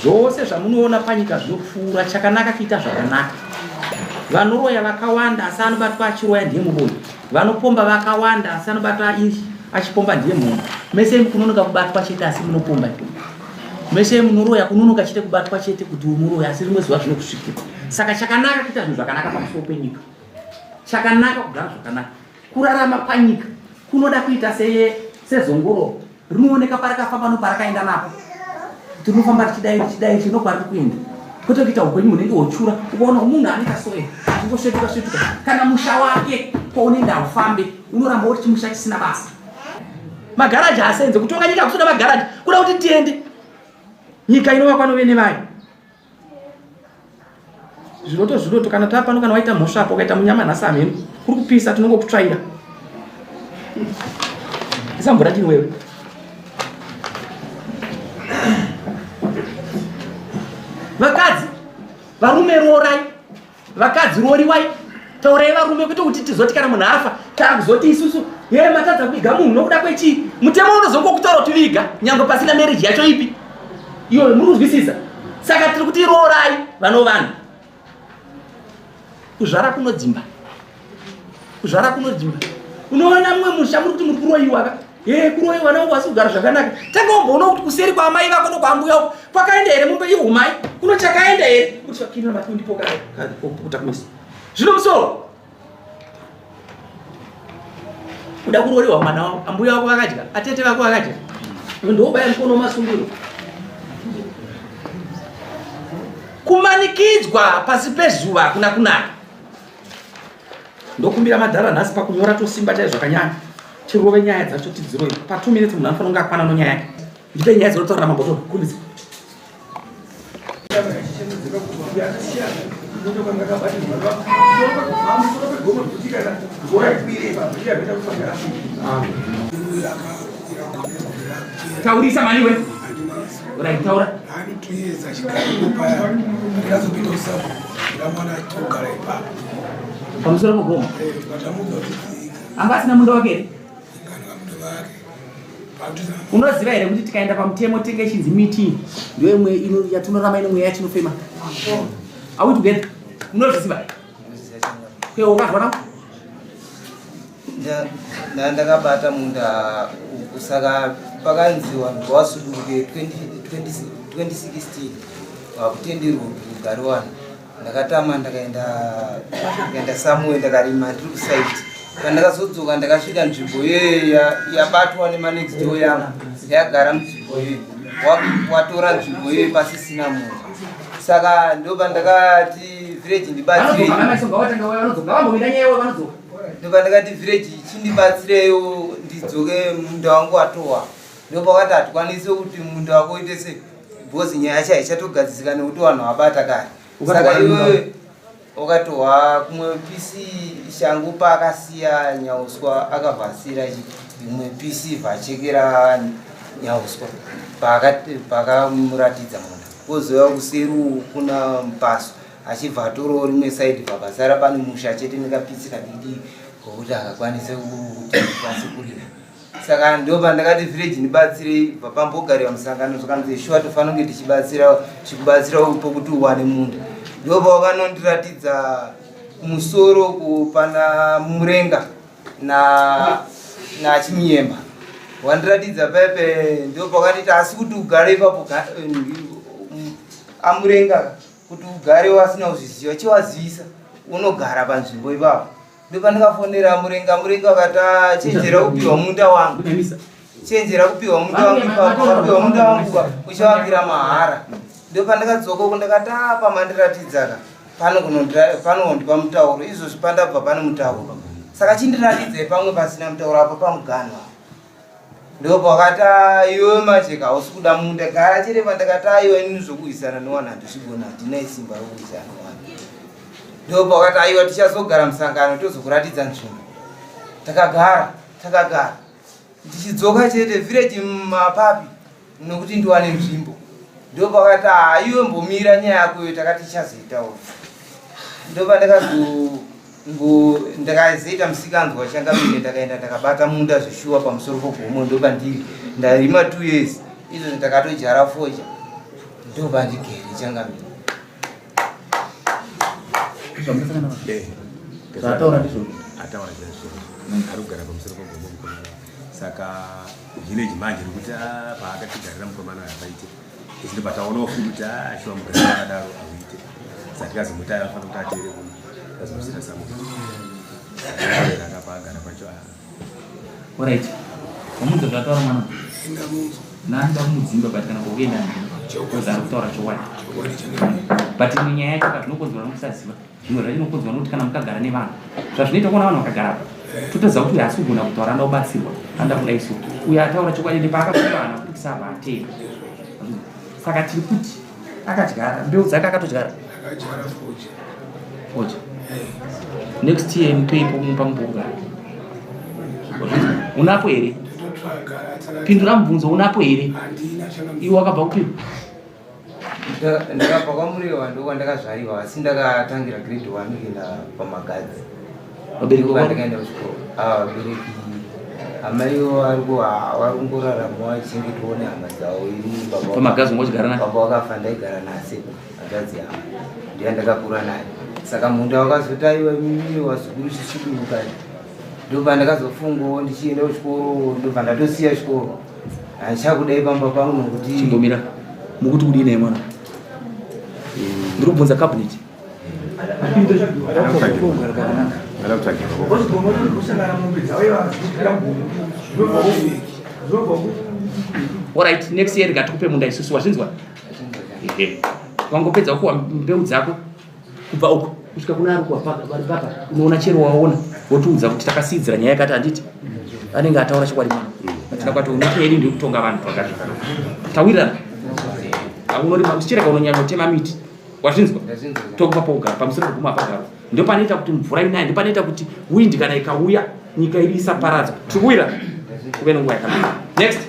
Zvose zvamunoona panyika zvinopfuura chakanaka kuita zvakanaka. Vanoroya vakawanda asi anobatwa achiroya ndiye muroyi. Vanopomba vakawanda asi anobatwa achipomba ndiye munhu. Mese kunonoka kubatwa chete asi munopomba. Mese munoroya kunonoka chete kubatwa chete kuti umuroya asi rimwe zuva zvinokusvikira. Saka chakanaka kuita zvinhu zvakanaka pamusoro penyika. Chakanaka kugara zvakanaka. Kurarama panyika kunoda kuita sezongoro rinooneka parakafamba noparakaenda napo. Tinofamba tichidai chinokwarira kuenda. Kwete kuita upenyu hunenge hwochura, ukaona munhu anoita soye, zvingosvetuka. Kana musha wake kwaunenge aufambe, unoramba uri chimusha chisina basa. Magaraji haasenze, kutonga nyika kusoda magaraji, kuda kuti tiende. Nyika inovakwa novene vayo. Zvinoto kana tapano kana waita mhosva apo ukaita munyama nhasi amhenu, kuri kupisa tinongokutsvaira. Isambura chini wewe. Vakadzi, varume rorai, vakadzi roriwai, taurai varume kuti kuti tizoti kana munhu afa, takuzoti isusu, matadza kuviga munhu nokuda kwechii? Mutemo unozongokutaura kuti viga, nyangwe pasina marriage yacho ipi. Iwo munozwisisa. Saka tiri kuti rorai vanhu. Kuzvara kunodzimba. Unoona mumwe musha muri kuti muri kuroyiwa. Kuroyiwa nawo kwasi kugara zvakanaka. Tangomboona kuti kuseri kwa mai vako nokwambuya uko kwakaenda here mumbe ihumai. Kuno chakaenda here kuti vakina matundi poka kutakumisa. Zvino musoro. Kuda kuroriwa mwana wako, ambuya wako vakadya, atete vako vakadya. Ndobaya mukono masungiro. Kumanikidzwa pasi pezuva kuna kunaka. Ndokumbira madhara nhasi pakunyora tosimba chaizvo zvakanyanya. Chirove nyaya dzacho tidziroi. Pa 2 minutes munhu anofanira kunge akwana nonyaya yake. Ndipe nyaya dzinotaura mabhotoro. Kumbidza. Taurisa maniwe. Taura. Pamusoro pogoma. Anga asina mundo wake. Unoziva here kuti tikaenda pamutemo tenge chinzi meeting ndio imwe yatinorama ine mweya yatinofema. Are we together? Unozviziva? Ke ukazwana? Ndakabata munda usaka pakanziwa ndwasuduke 2016 wakutenderwa kugari wani. Ndakatama ndakaenda Samuel ndakarima ndiri kusite. Pandakazodzoka ndakasvika nzvimbo iyoyo yabatwa nemanext door yangu yagara munzvimbo iyoyo watora nzvimbo iyoyo pasisina munhu. Saka ndopa ndakati village ndibatsireyo. Ndopa ndakati village chindibatsireyo ndidzoke munda wangu watowa. Ndopa wakati hatikwanisi kuti munda wako uite sei bhozi nyaya yacho haichatogadzisika nekuti vanhu vabata kare. Saka iwe wakatowa kumwe pisi shangu paakasiya nyauswa akavhasira imwe pisi vachekera nyauswa pakamuratidza munda. Kozouya kuseri kuna mupaso achibva atorowo rimwe saidi pakazara pane musha chete nekapisi kadiki kokuti akakwanise kuti pasi kurira. saka ndo pandakati village nibatsire pambogariwa musangano zvakanzi shuwa tofanira kunge tichibatsira upo kuti uwane munda. Ndo pawakanondiratidza musoro kupana murenga na chimiyemba wandiratidza pepe. Ndo pakatiti asi kuti ugare ipapo amurenga kuti ugare wasina kuzviziva chiwazivisa unogara panzvimbo ipapo. Ndo pandikafonera murenga wakati chenjera kupiwa munda wangu, chenjera kupiwa munda wangu ipapo, kapiwa munda wangu uchavakira mahara. Ndo pandikadzoko ndakati pamandiratidzaka panondipa mutauro izvozvi pandabva pane mutauro, saka chindiratidze pamwe pasina mutauro apo pamuganwa. Ndo pakati iwe majeka hausi kuda munda, gara chete pandakati iwe nini zvokuisana newana handizvigona, handina isimba rokuisana newana. Ndo pakati aiwa tichazogara musangano tozokuratidza nzvimbo. Takagara ndichidzoka chete village mumapapi nokuti ndiwane nzvimbo. Ndo pakati iwe mbomira nyaya yako iyo takati tichazoitawo. Ndo ndakazoita musikanzwa changamire ndakaenda takabata munda zvishuwa pamusoro pogomo. Ndo pandiri ndarima 2 years izvo ndakatojara focha. Ndo pandigere changamire. Arikugara pamusoro pogomo mukomana. Saka village manje rikuti paakatigarira mukomana akaite izvi pataonawo futi kuti shuwa mugara akadaro auite. Saka tikazomuta anofanira kuti ateere kuno tazomusira samuka akapagara pacho. Alright, omunzo zvataura mwana nanda mudzimba but kana kuenda kuzara kutaura chokwadi but nyaya yacho katinokonzerwa nokusaziva zvimwe zvachinokonzerwa nokuti kana mukagara nevanhu zvazvinoita kuona vanhu vakagara totoziva kuti uyu asi kugona kutaura anda kubatsirwa anda kuda isu uyu ataura chokwadi nepaakapika vanhu kuti kusaba atera. Saka tiri kuti akadyara mbeu dzake akatodyara foja next year mupepo pamupogara unapo here pindura mubvunzo unapo here iwe wakabva kupiwa? Ndakabva kwamuriwa ndokwandakazvariwa asi ndakatangira grade 1 kuenda pamagadzi. Vabereki ndakaenda kuchikoro. Vabereki amaiwo vari kungorarama vachingetowo nehama dzavo. Pamagadzi ungochigara naye? Baba wakafa ndaigara nase magadzi avo ndiye ndakakura naye. Saka munda wakazotaiwa mimi wazukuru chichiduka. Ndo pandakazofungawo ndichienda kuchikoro ndobva ndatosiya chikoro. Handichakudai pamba pangu nokuti chingomira mukuti kudini mwana ndiri kubvunza cabinet alright. Next year tikatikupe munda isusu wazvinzwa wangopedza kuwa mbeu dzako kubva uko kusvika kuna ari vari papa unoona chero waona wotiudza kuti takasidzira nyaya yakati handiti anenge ataura chokwadi mwana atina kwati unoteri ndi kutonga vanhu pakati tawirirana aunorima uchichireka unonyanya kutema miti wazvinzwa tokupa pogara pamusoro poguma pagaro ndo panoita kuti mvura inaye ndo panoita kuti windi kana ikauya nyika iri isaparadzwa tikuwira kuve nenguva yakanaka. Next.